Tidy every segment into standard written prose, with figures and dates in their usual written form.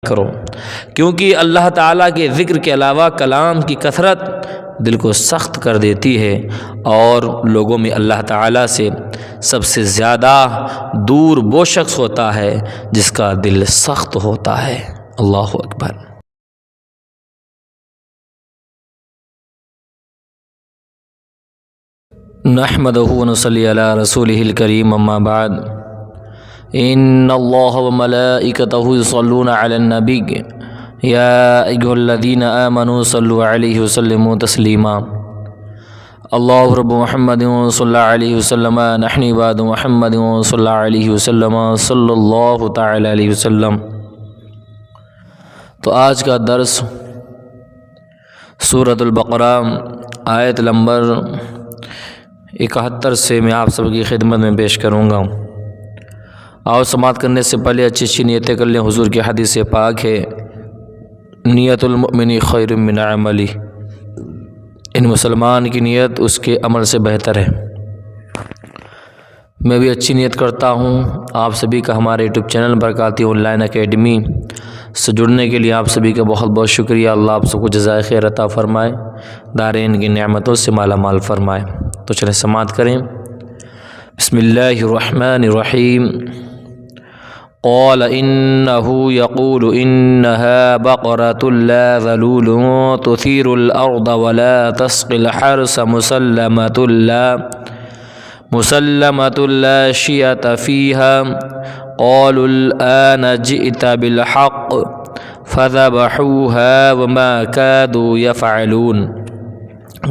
کرو، کیونکہ اللہ تعالیٰ کے ذکر کے علاوہ کلام کی کثرت دل کو سخت کر دیتی ہے، اور لوگوں میں اللہ تعالیٰ سے سب سے زیادہ دور وہ شخص ہوتا ہے جس کا دل سخت ہوتا ہے۔ اللہ اکبر۔ نحمدہ ونصلی علی رسولہ الکریم، اما بعد، ان اللہ وملائکتہ یصلون علی النبی یا ایھا الذین آمنوا صلوا علیہ وسلموا تسلیما۔ اللہ رب محمد صلی اللہ علیہ وسلم، نحن عباد محمد صلی اللہ علیہ وسلم، صلی اللہ تعالی علیہ وسلم۔ تو آج کا درس سورۃ البقرہ آیت نمبر 71 سے میں آپ سب کی خدمت میں پیش کروں گا۔ اور سماعت کرنے سے پہلے اچھی نیتیں کر لیں۔ حضور کی حدیث پاک ہے، نیت المؤمن خیر من عملی، ان مسلمان کی نیت اس کے عمل سے بہتر ہے۔ میں بھی اچھی نیت کرتا ہوں۔ آپ سبھی کا ہمارے YouTube channel Barkati online academy سے جڑنے کے لیے آپ سبھی کا بہت بہت شکریہ۔ اللہ آپ سب کو جزائے خیر عطا فرمائے، دارین کی نعمتوں سے مالا مال فرمائے۔ تو چلیں سماعت کریں۔ بسم اللہ الرحمن الرحیم۔ قال إنه يقول إنها بقرة لا ذلول تثير الأرض ولا تسقي الحرث مسلمة لا شية فيها قالوا الآن جئت بالحق فذبحوها وما كادوا يفعلون۔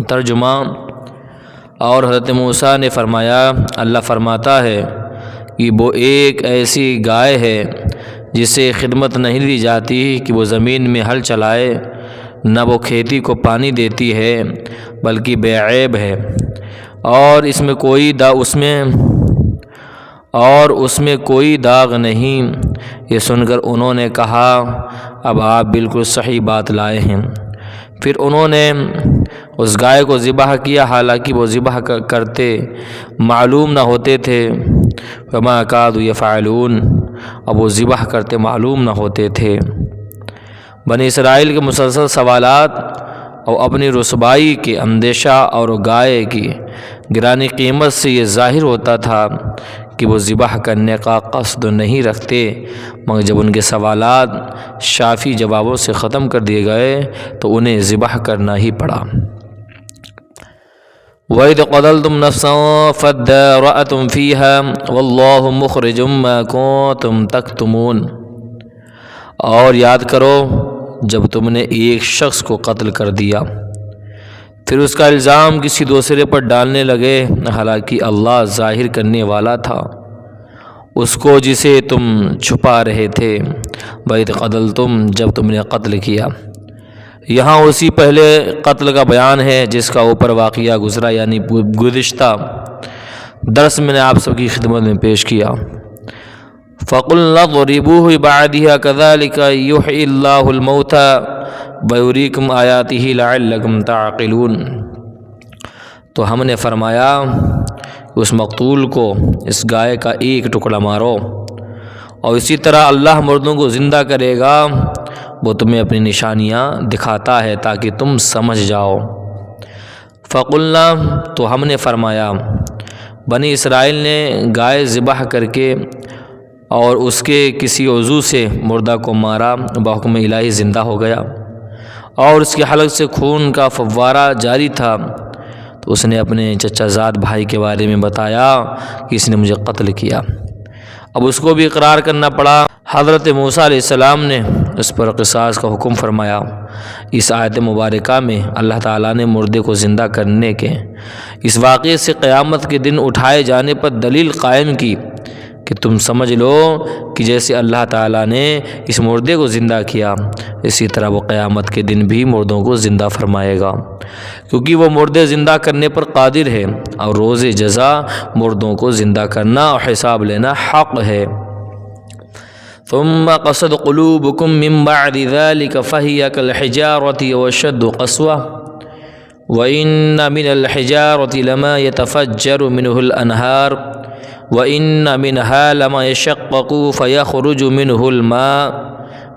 ترجمہ، اور حضرت موسیٰ نے فرمایا، اللہ فرماتا ہے کہ وہ ایک ایسی گائے ہے جسے خدمت نہیں دی جاتی کہ وہ زمین میں ہل چلائے، نہ وہ کھیتی کو پانی دیتی ہے، بلکہ بے عیب ہے، اور اس میں کوئی داغ نہیں۔ یہ سن کر انہوں نے کہا، اب آپ بالکل صحیح بات لائے ہیں۔ پھر انہوں نے اس گائے کو ذبح کیا، حالانکہ وہ ذبح کرتے معلوم نہ ہوتے تھے۔ وما کادوا یفعلون، اب وہ ذبح کرتے معلوم نہ ہوتے تھے۔ بنی اسرائیل کے مسلسل سوالات اور اپنی رسوائی کے اندیشہ اور گائے کی گرانی قیمت سے یہ ظاہر ہوتا تھا کہ وہ ذبح کرنے کا قصد نہیں رکھتے، مگر جب ان کے سوالات شافی جوابوں سے ختم کر دیے گئے تو انہیں ذبح کرنا ہی پڑا۔ وَإِذْ قَتَلْتُمْ نَفْسًا فَادَّارَأْتُمْ فِيهَا وَاللَّهُ مُخْرِجٌ مَا كُنتُمْ تَكْتُمُونَ۔ اور یاد کرو جب تم نے ایک شخص کو قتل کر دیا، پھر اس کا الزام کسی دوسرے پر ڈالنے لگے، حالانکہ اللہ ظاہر کرنے والا تھا اس کو جسے تم چھپا رہے تھے۔ وَإِذْ قَتَلْتُمْ، جب تم نے قتل کیا۔ یہاں اسی پہلے قتل کا بیان ہے جس کا اوپر واقعہ گزرا، یعنی گزشتہ درس میں نے آپ سب کی خدمت میں پیش کیا۔ فَقُلْنَا اضْرِبُوهُ بِبَعْضِهَا كَذَلِكَ يُحْيِي اللَّهُ الْمَوْتَى وَيُرِيكُمْ آيَاتِهِ لَعَلَّكُمْ تَعْقِلُونَ۔ تو ہم نے فرمایا کہ اس مقتول کو اس گائے کا ایک ٹکڑا مارو، اور اسی طرح اللہ مردوں کو زندہ کرے گا، وہ تمہیں اپنی نشانیاں دکھاتا ہے تاکہ تم سمجھ جاؤ۔ فقلنا، تو ہم نے فرمایا، بنی اسرائیل نے گائے ذبح کر کے اور اس کے کسی عضو سے مردہ کو مارا، بحکم الہی زندہ ہو گیا، اور اس کے حلق سے خون کا فوارہ جاری تھا۔ تو اس نے اپنے چچا زاد بھائی کے بارے میں بتایا کہ اس نے مجھے قتل کیا۔ اب اس کو بھی اقرار کرنا پڑا۔ حضرت موسیٰ علیہ السلام نے اس پر قصاص کا حکم فرمایا۔ اس آیت مبارکہ میں اللہ تعالیٰ نے مردے کو زندہ کرنے کے اس واقعے سے قیامت کے دن اٹھائے جانے پر دلیل قائم کی کہ تم سمجھ لو کہ جیسے اللہ تعالیٰ نے اس مردے کو زندہ کیا، اسی طرح وہ قیامت کے دن بھی مردوں کو زندہ فرمائے گا، کیونکہ وہ مردے زندہ کرنے پر قادر ہے، اور روز جزا مردوں کو زندہ کرنا اور حساب لینا حق ہے۔ ثم قصد قلوبكم من بعد ذلك فهي كالحجارة وشد قسوة وإن من الحجارة لما يتفجر منه الأنهار وإن منها لما يشقق فيخرج منه الماء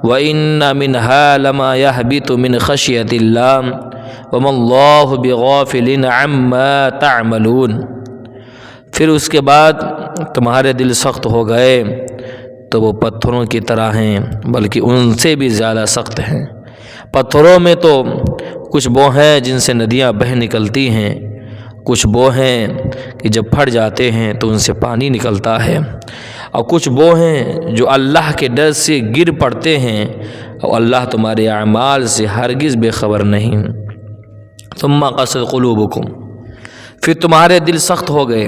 وَإِنَّ مِنْهَا لَمَا يَهْبِطُ مِنْ خَشْيَةِ اللَّهِ وَمَا اللَّهُ بِغَافِلٍ عَمَّا تَعْمَلُونَ۔ پھر اس کے بعد تمہارے دل سخت ہو گئے تو وہ پتھروں کی طرح ہیں، بلکہ ان سے بھی زیادہ سخت ہیں۔ پتھروں میں تو کچھ وہ ہیں جن سے ندیاں بہہ نکلتی ہیں، کچھ وہ ہیں کہ جب پھٹ جاتے ہیں تو ان سے پانی نکلتا ہے، اور کچھ وہ ہیں جو اللہ کے ڈر سے گر پڑتے ہیں، اور اللہ تمہارے اعمال سے ہرگز بے خبر نہیں۔ ثم قست قلوبکم، پھر تمہارے دل سخت ہو گئے۔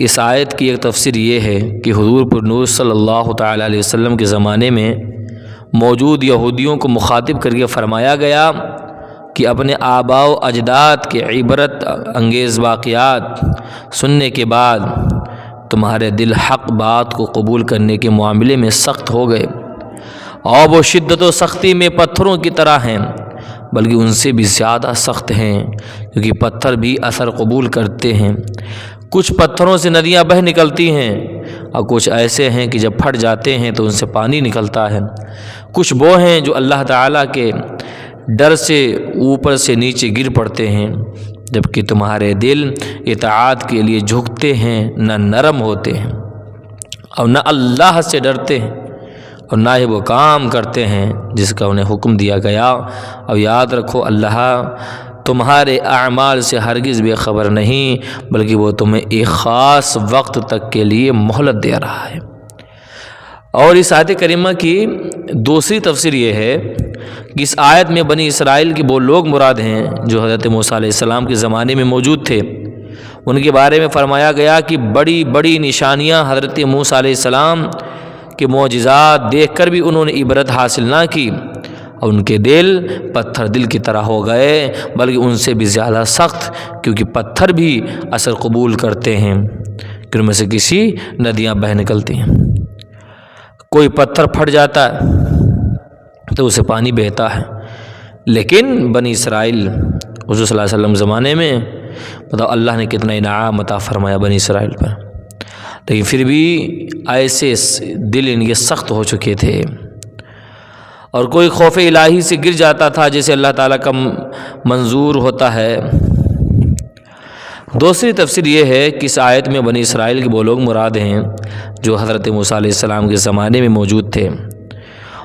اس آیت کی ایک تفسیر یہ ہے کہ حضور پر نور صلی اللہ تعالیٰ علیہ وسلم کے زمانے میں موجود یہودیوں کو مخاطب کر کے فرمایا گیا کہ اپنے آباء و اجداد کے عبرت انگیز واقعات سننے کے بعد تمہارے دل حق بات کو قبول کرنے کے معاملے میں سخت ہو گئے، اور وہ شدت و سختی میں پتھروں کی طرح ہیں، بلکہ ان سے بھی زیادہ سخت ہیں، کیونکہ پتھر بھی اثر قبول کرتے ہیں۔ کچھ پتھروں سے ندیاں بہہ نکلتی ہیں، اور کچھ ایسے ہیں کہ جب پھٹ جاتے ہیں تو ان سے پانی نکلتا ہے۔ کچھ وہ ہیں جو اللہ تعالیٰ کے ڈر سے اوپر سے نیچے گر پڑتے ہیں، جبکہ تمہارے دل اطاعت کے لیے جھکتے ہیں، نہ نرم ہوتے ہیں، اور نہ اللہ سے ڈرتے ہیں، اور نہ ہی وہ کام کرتے ہیں جس کا انہیں حکم دیا گیا۔ اور یاد رکھو، اللہ تمہارے اعمال سے ہرگز بے خبر نہیں، بلکہ وہ تمہیں ایک خاص وقت تک کے لیے مہلت دے رہا ہے۔ اور اس آیت کریمہ کی دوسری تفسیر یہ ہے کہ اس آیت میں بنی اسرائیل کے وہ لوگ مراد ہیں جو حضرت موسیٰ علیہ السلام کے زمانے میں موجود تھے۔ ان کے بارے میں فرمایا گیا کہ بڑی بڑی نشانیاں حضرت موسیٰ علیہ السلام کے معجزات دیکھ کر بھی انہوں نے عبرت حاصل نہ کی، اور ان کے دل پتھر دل کی طرح ہو گئے، بلکہ ان سے بھی زیادہ سخت، کیونکہ پتھر بھی اثر قبول کرتے ہیں کہ ان میں سے کسی ندیاں بہہ نکلتی ہیں۔ کوئی پتھر پھٹ جاتا ہے تو اسے پانی بہتا ہے، لیکن بنی اسرائیل حضور صلی اللہ علیہ وسلم زمانے میں بتاؤ اللہ نے کتنا انعام عطا فرمایا بنی اسرائیل پر، لیکن پھر بھی ایسے دل ان کے سخت ہو چکے تھے۔ اور کوئی خوف الہی سے گر جاتا تھا جیسے اللہ تعالیٰ کا منظور ہوتا ہے۔ دوسری تفسیر یہ ہے کہ اس آیت میں بنی اسرائیل کے وہ لوگ مراد ہیں جو حضرت موسیٰ علیہ السلام کے زمانے میں موجود تھے۔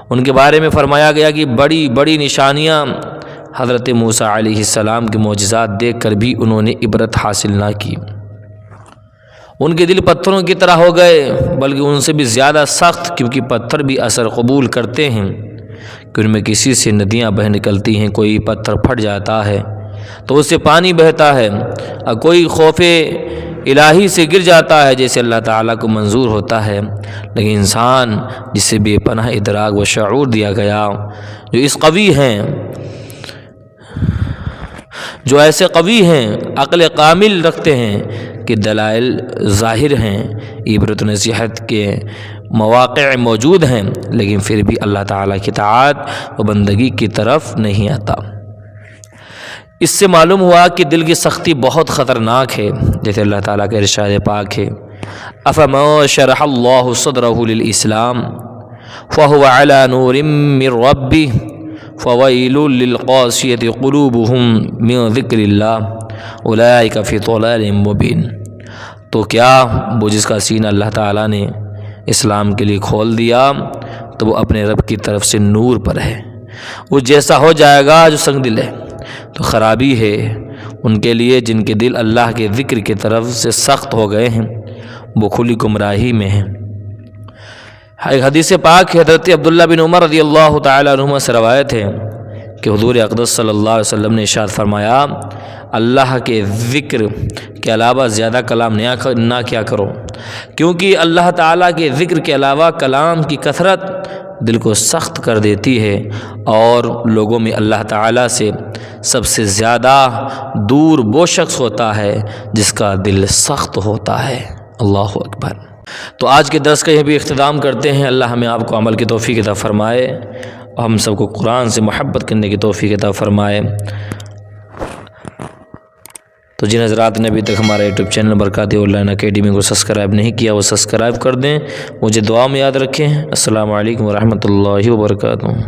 ان کے بارے میں فرمایا گیا کہ بڑی بڑی نشانیاں حضرت موسیٰ علیہ السلام کے معجزات دیکھ کر بھی انہوں نے عبرت حاصل نہ کی۔ ان کے دل پتھروں کی طرح ہو گئے، بلکہ ان سے بھی زیادہ سخت، کیونکہ پتھر بھی اثر قبول کرتے ہیں کہ ان میں کسی سے ندیاں بہہ نکلتی ہیں۔ کوئی پتھر پھٹ جاتا ہے تو اس سے پانی بہتا ہے، اور کوئی خوف الہی سے گر جاتا ہے جیسے اللہ تعالیٰ کو منظور ہوتا ہے۔ لیکن انسان جسے بے پناہ ادراک و شعور دیا گیا، جو اس قوی ہیں، جو ایسے قوی ہیں، عقل کامل رکھتے ہیں کہ دلائل ظاہر ہیں، عبرت و نصیحت کے مواقع موجود ہیں، لیکن پھر بھی اللہ تعالیٰ کی اطاعت و بندگی کی طرف نہیں آتا۔ اس سے معلوم ہوا کہ دل کی سختی بہت خطرناک ہے، جیسے اللہ تعالیٰ کا ارشاد پاک ہے أَفَمَن شَرَحَ اللَّهُ صَدْرَهُ لِلْإِسْلَامِ فَهُوَ عَلَى نُورٍ مِّن رَّبِّهِ فَوَيْلٌ لِّلْقَاسِيَةِ قُلُوبُهُم مِّن ذِكْرِ اللَّهِ أُولَٰئِكَ فِي ضَلَالٍ مُّبِينٍ۔ تو کیا وہ جس کا سینہ اللہ تعالیٰ نے اسلام کے لیے کھول دیا تو وہ اپنے رب کی طرف سے نور پر ہے، وہ جیسا ہو جائے گا جو سنگ دل ہے۔ تو خرابی ہے ان کے لیے جن کے دل اللہ کے ذکر کی طرف سے سخت ہو گئے ہیں، وہ کھلی گمراہی میں ہیں۔ ایک حدیث پاک حضرت عبداللہ بن عمر رضی اللہ تعالیٰ عنہما سے روایت ہے کہ حضور اقدس صلی اللہ علیہ وسلم نے ارشاد فرمایا، اللہ کے ذکر کے علاوہ زیادہ کلام نہ کیا کرو، کیونکہ اللہ تعالیٰ کے ذکر کے علاوہ کلام کی کثرت دل کو سخت کر دیتی ہے، اور لوگوں میں اللہ تعالیٰ سے سب سے زیادہ دور وہ شخص ہوتا ہے جس کا دل سخت ہوتا ہے۔ اللہ اکبر۔ تو آج کے درس کا یہ بھی اختتام کرتے ہیں۔ اللہ ہمیں آپ کو عمل کی توفیق عطا فرمائے، اور ہم سب کو قرآن سے محبت کرنے کی توفیق عطا فرمائے۔ تو جن حضرات نے ابھی تک ہمارا یوٹیوب چینل برکات آن لائن اکیڈمی کو سبسکرائب نہیں کیا وہ سبسکرائب کر دیں. مجھے دعا میں یاد رکھیں. السلام علیکم ورحمۃ اللہ وبرکاتہ.